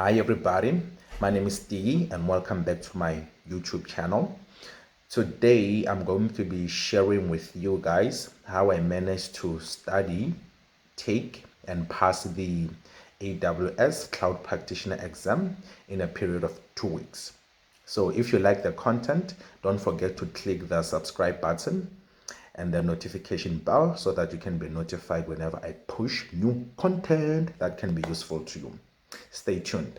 Hi everybody, my name is Dee and welcome back to my YouTube channel. Today I'm going to be sharing with you guys how I managed to study, take and pass the AWS Cloud Practitioner Exam in a period of 2 weeks. So if you like the content, don't forget to click the subscribe button and the notification bell so that you can be notified whenever I push new content that can be useful to you. Stay tuned.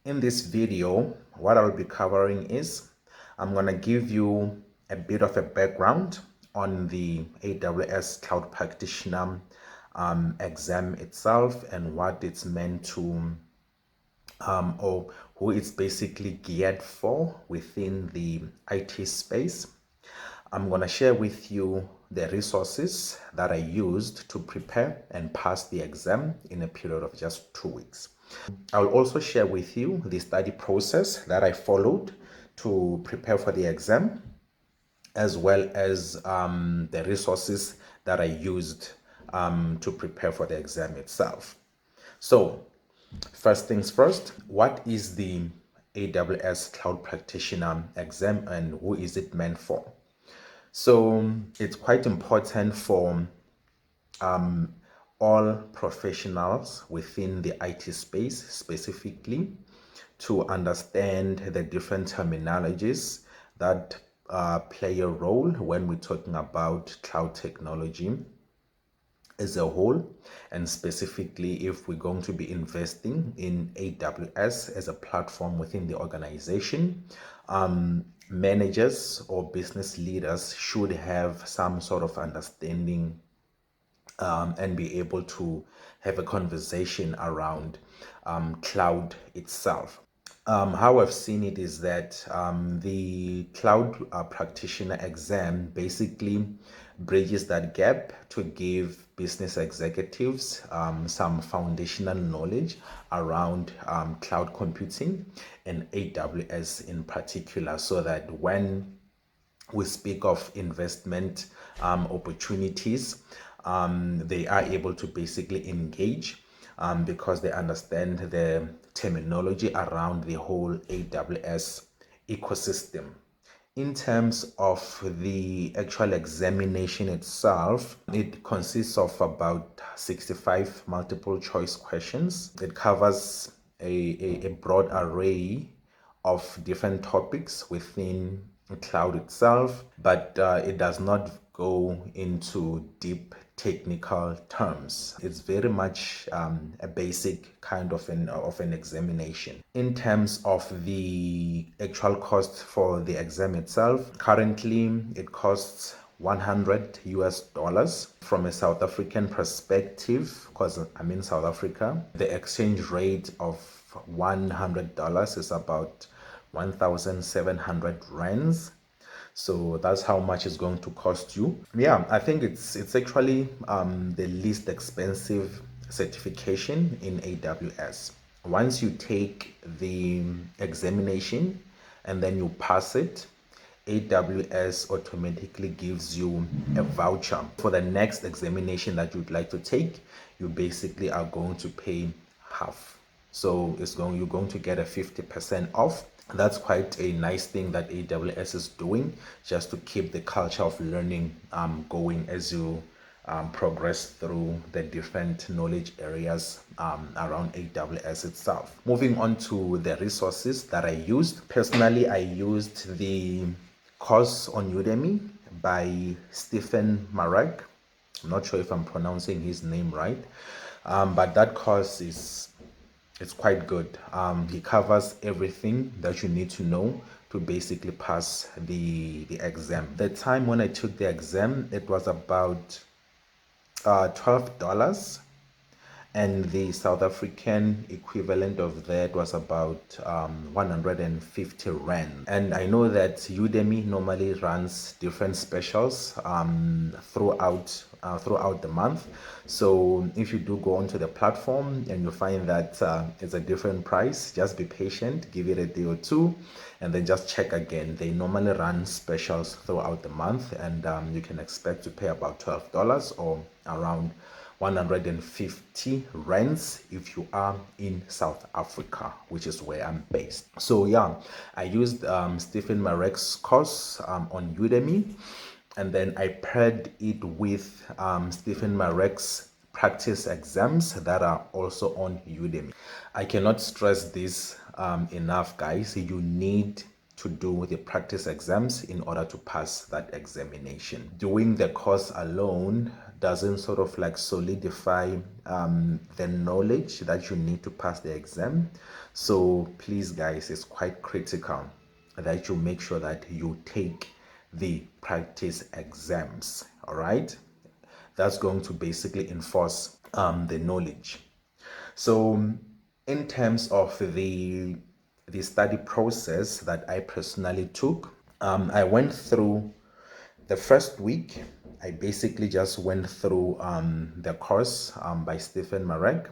In this video, what I'll be covering is I'm going to give you a bit of a background on the AWS Cloud Practitioner exam itself and what it's meant to or who it's basically geared for within the IT space. I'm going to share with you the resources that I used to prepare and pass the exam in a period of just 2 weeks. I'll also share with you the study process that I followed to prepare for the exam, as well as the resources that I used to prepare for the exam itself. So, first things first, what is the AWS Cloud Practitioner Exam and who is it meant for? So, it's quite important for all professionals within the IT space specifically to understand the different terminologies that play a role when we're talking about cloud technology as a whole, and specifically if we're going to be investing in AWS as a platform within the organization. Managers or business leaders should have some sort of understanding and be able to have a conversation around cloud itself. How I've seen it is that the cloud practitioner exam basically bridges that gap to give business executives some foundational knowledge around cloud computing and AWS in particular, so that when we speak of investment opportunities, they are able to basically engage because they understand the terminology around the whole AWS ecosystem. In terms of the actual examination itself, it consists of about 65 multiple choice questions. It covers a broad array of different topics within cloud itself, but it does not go into deep technical terms. It's very much a basic kind of an examination. In terms of the actual cost for the exam itself, currently it costs $100 from a South African perspective, because I'm in South Africa. The exchange rate of $100 is about 1,700 rands. So that's how much it's going to cost you. Yeah, I think it's actually the least expensive certification in AWS. Once you take the examination and then you pass it, AWS automatically gives you a voucher for the next examination that you'd like to take. You basically are going to pay half. So you're going to get a 50% off. That's quite a nice thing that AWS is doing, just to keep the culture of learning going as you progress through the different knowledge areas around AWS itself. Moving on to the resources that I used. Personally, I used the course on Udemy by Stephen Marek. I'm not sure if I'm pronouncing his name right, but that course it's quite good. He covers everything that you need to know to basically pass the exam. The time when I took the exam, it was about $12, and the South African equivalent of that was about 150 rand. And I know that Udemy normally runs different specials throughout the month. So if you do go onto the platform and you find that it's a different price, just be patient, give it a day or two, and then just check again. They normally run specials throughout the month, and you can expect to pay about $12 or around 150 rands if you are in South Africa, which is where I'm based. So yeah, I used Stephen Marek's course on Udemy, and then I paired it with Stephen Marek's practice exams that are also on Udemy. I cannot stress this enough, guys. You need to do the practice exams in order to pass that examination. Doing the course alone doesn't sort of like solidify the knowledge that you need to pass the exam. So please, guys, it's quite critical that you make sure that you take the practice exams. All right, that's going to basically enforce the knowledge. So in terms of the study process that I personally took, I went through the first week. I basically just went through the course by Stephen Marek.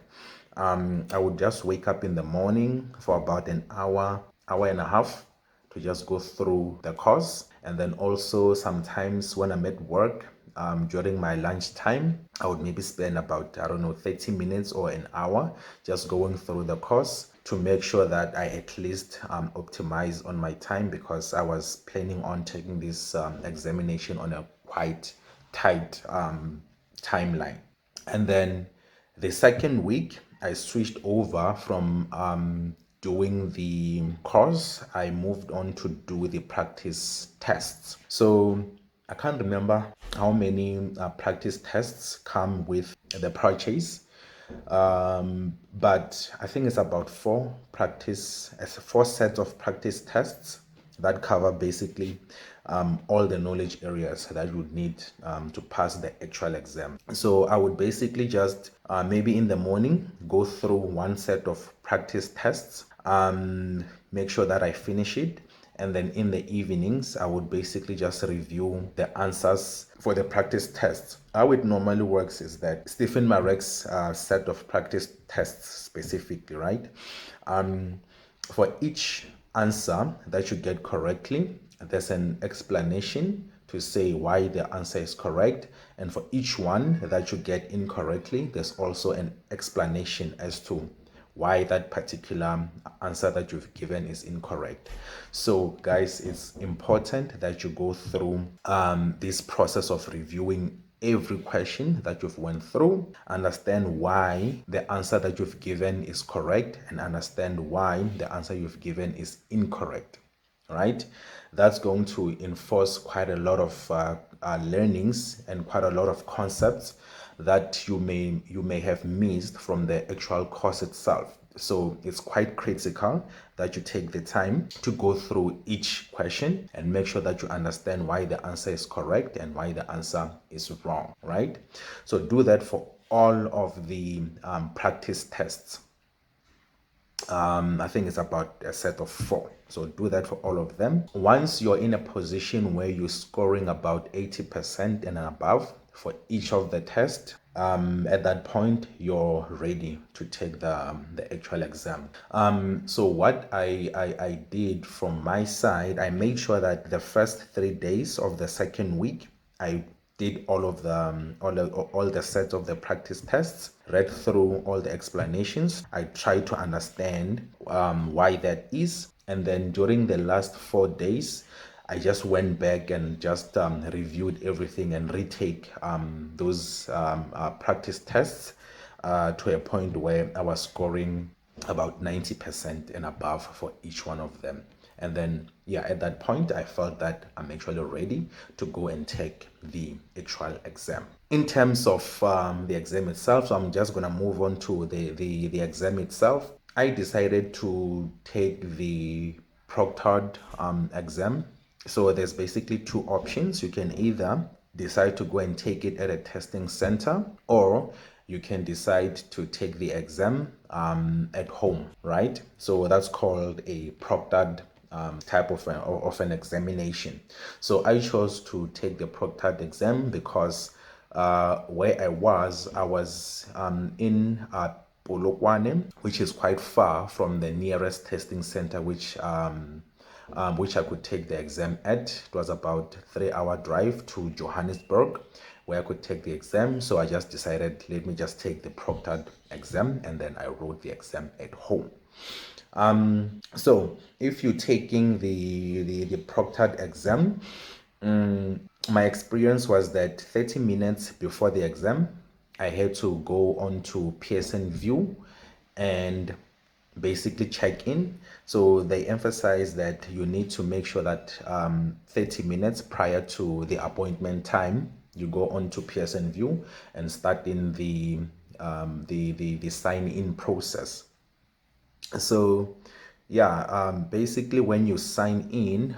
I would just wake up in the morning for about an hour and a half to just go through the course. And then also sometimes when I'm at work, during my lunch time, I would maybe spend about, I don't know, 30 minutes or an hour just going through the course to make sure that I at least optimize on my time, because I was planning on taking this examination on a quite tight timeline. And then the second week, I switched over from doing the course. I moved on to do the practice tests. So I can't remember how many practice tests come with the purchase, but I think it's about four sets of practice tests that cover basically all the knowledge areas that you would need to pass the actual exam. So I would basically just maybe in the morning go through one set of practice tests, make sure that I finish it, and then in the evenings I would basically just review the answers for the practice tests. How it normally works is that Stephen Marek's set of practice tests specifically, right? For each answer that you get correctly, there's an explanation to say why the answer is correct, and for each one that you get incorrectly, there's also an explanation as to why that particular answer that you've given is incorrect. So guys, it's important that you go through this process of reviewing every question that you've went through, understand why the answer that you've given is correct, and understand why the answer you've given is incorrect. Right, that's going to enforce quite a lot of learnings and quite a lot of concepts that you may have missed from the actual course itself. So it's quite critical that you take the time to go through each question and make sure that you understand why the answer is correct and why the answer is wrong, right? So do that for all of the practice tests. I think it's about a set of four. So do that for all of them. Once you're in a position where you're scoring about 80% and above for each of the tests, at that point you're ready to take the actual exam. So what I did from my side, I made sure that the first 3 days of the second week I did all of the all the sets of the practice tests, read through all the explanations. I tried to understand why that is, and then during the last 4 days I just went back and just reviewed everything and retake those practice tests to a point where I was scoring about 90% and above for each one of them. And then, yeah, at that point, I felt that I'm actually ready to go and take the actual exam. In terms of the exam itself, so I'm just going to move on to the exam itself. I decided to take the proctored exam. So there's basically two options. You can either decide to go and take it at a testing center, or you can decide to take the exam at home, right? So that's called a proctored type of an examination. So I chose to take the proctored exam because where I was in Polokwane, which is quite far from the nearest testing center, which I could take the exam at. It was about 3 hour drive to Johannesburg, where I could take the exam. So I just decided, let me just take the proctored exam, and then I wrote the exam at home. So if you're taking the proctored exam, my experience was that 30 minutes before the exam, I had to go on to Pearson View and basically check in. So they emphasize that you need to make sure that 30 minutes prior to the appointment time, you go on to Pearson View and start in the sign in process. So yeah, basically when you sign in,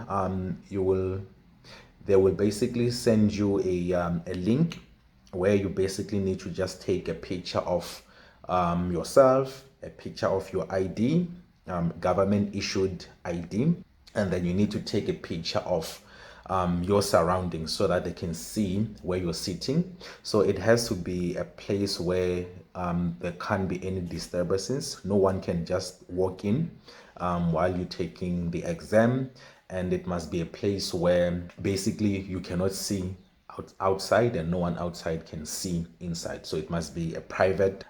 they will basically send you a link where you basically need to just take a picture of yourself, a picture of your ID, government issued ID, and then you need to take a picture of your surroundings so that they can see where you're sitting. So it has to be a place where there can't be any disturbances. No one can just walk in while you're taking the exam, and it must be a place where basically you cannot see outside and no one outside can see inside. So it must be a private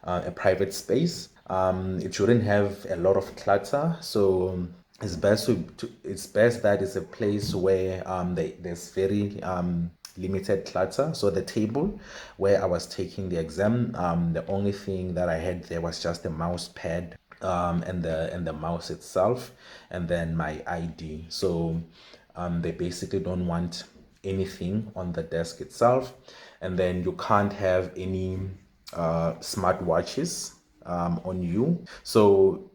space. It shouldn't have a lot of clutter. So it's best that it's a place where there's very limited clutter. So the table where I was taking the exam, the only thing that I had there was just a mouse pad, and the mouse itself, and then my ID. So they basically don't want anything on the desk itself, and then you can't have any smartwatches on you. So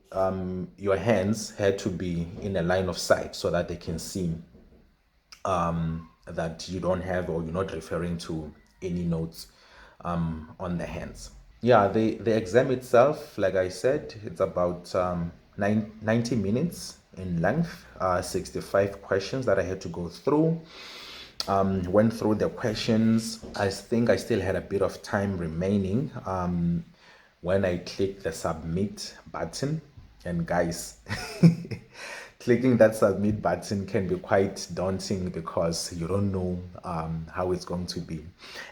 your hands had to be in a line of sight so that they can see that you don't have, or you're not referring to any notes on the hands. Yeah, the exam itself, like I said, it's about 90 minutes in length, 65 questions that I had to go through. Went through the questions. I think I still had a bit of time remaining when I clicked the submit button. And guys, clicking that submit button can be quite daunting because you don't know how it's going to be.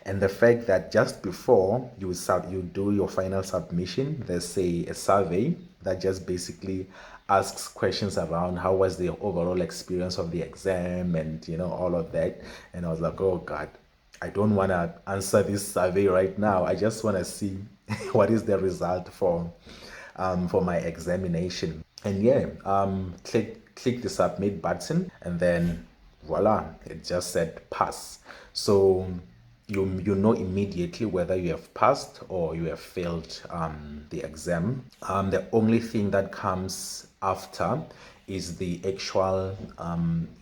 And the fact that just before you do your final submission, there's a survey that just basically asks questions around how was the overall experience of the exam, and all of that. And I was like, oh God, I don't want to answer this survey right now. I just want to see what is the result for my examination. And yeah, click the submit button, and then voila, it just said pass. So you know immediately whether you have passed or you have failed the exam. The only thing that comes after is the actual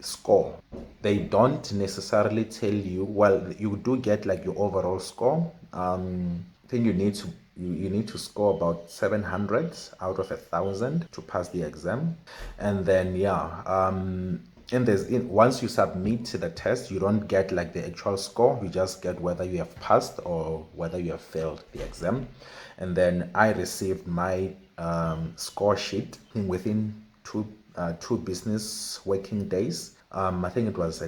score. They don't necessarily tell you, well, you do get like your overall score. I think you need to score about 700 out of 1,000 to pass the exam. And then yeah, once you submit the test, you don't get like the actual score. You just get whether you have passed or whether you have failed the exam. And then I received my score sheet within two business working days. I think it was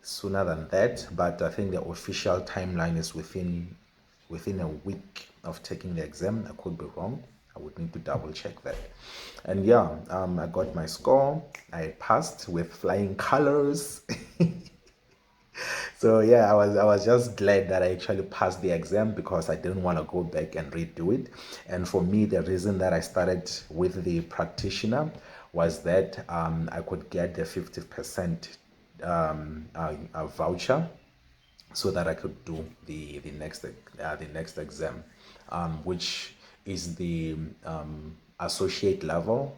sooner than that, but I think the official timeline is within a week of taking the exam. I could be wrong. I would need to double check that. And yeah, I got my score. I passed with flying colors. So yeah, I was just glad that I actually passed the exam because I didn't want to go back and redo it. And for me, the reason that I started with the practitioner was that I could get the 50% voucher so that I could do the next exam, which is the associate level.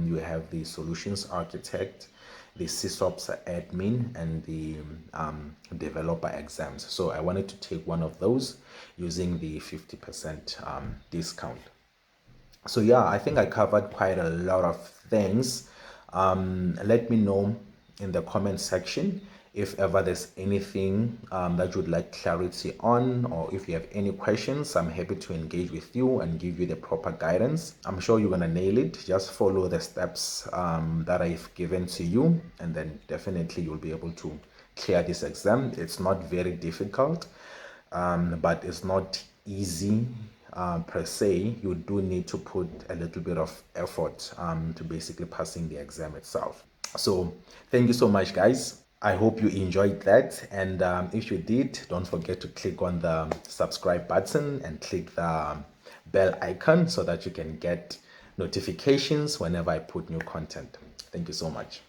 You have the solutions architect, the SysOps admin and the developer exams. So I wanted to take one of those using the 50% discount. So yeah, I think I covered quite a lot of things. Let me know in the comment section if ever there's anything that you'd like clarity on, or if you have any questions. I'm happy to engage with you and give you the proper guidance. I'm sure you're gonna nail it. Just follow the steps that I've given to you, and then definitely you'll be able to clear this exam. It's not very difficult, but it's not easy per se. You do need to put a little bit of effort to basically passing the exam itself. So thank you so much, guys. I hope you enjoyed that, and if you did, don't forget to click on the subscribe button and click the bell icon so that you can get notifications whenever I put new content. Thank you so much.